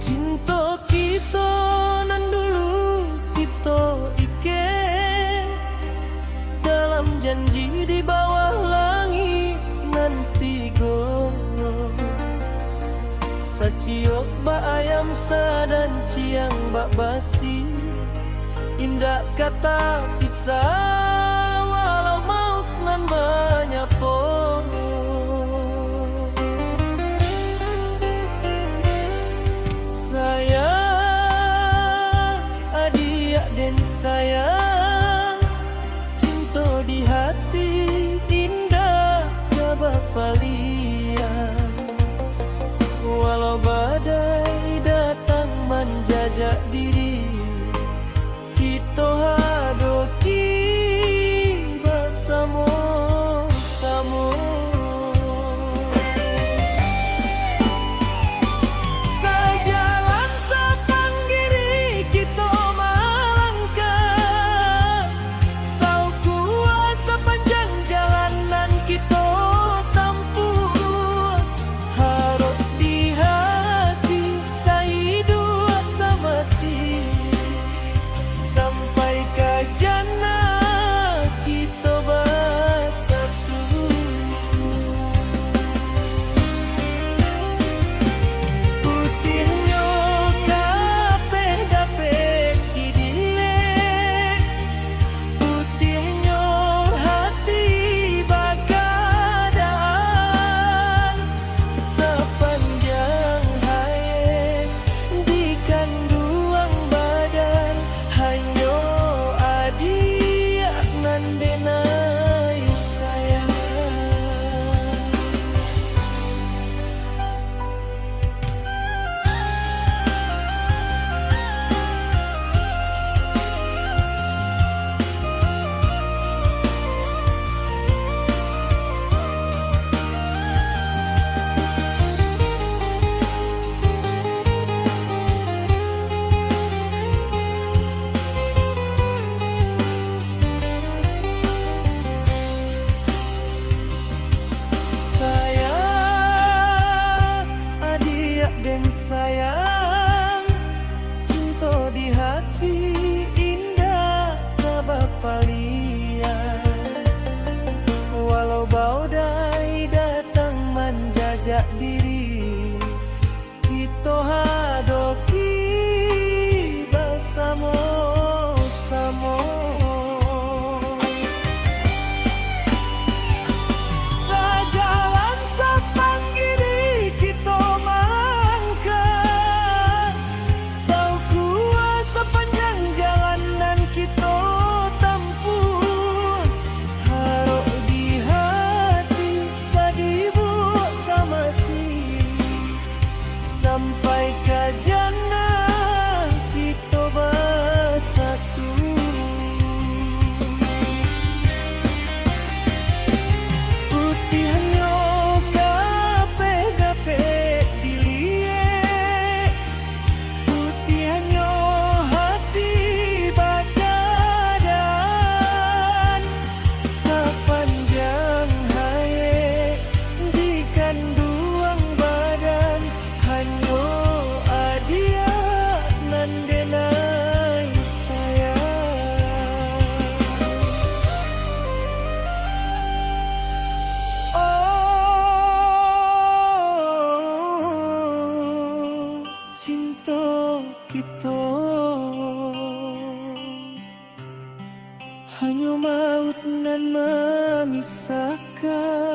Cinta kita nan dulu kita ike dalam janji di bawah langit nanti go. Saciok bak ayam sadan ciang bak basi, indah kata pisah walau maut nan menyapa. Sayang, adik dan sayang, cinta di hati indah gak bapalian. Walau badai datang menjajak diri, kita hadoki bersama-sama. Sejalan sepanggiri kita melangkah, sau kuasa sepanjang jalanan kita tempuh. Harap di hati saya dua semati, sampai ke jannah kita bersatu. Putihnya kapeh-dapeh di dilek, putihnya hati bagadaan. Sepanjang hayat di kandungan badan, hanya adik nan denai sayang. Sayang, adik dan sayang, cinta di hati indah gak bapalian. Walau badai datang menjajak diri, kita hadoki bersama-sama. Sejalan sepanggiri kita melangkah, sau kuasa sepanjang jalanan kita tempuh. Harap di hati sadibu samati, sampai ke jannah kita bersatu. Putihnya kapeh-dapeh diliek, putihnya hati bagadaan. Sepanjang hayat di kandungan badan, hanya adia nan denai sayang. Oh, cinta kita hanya maut nan memisahkan.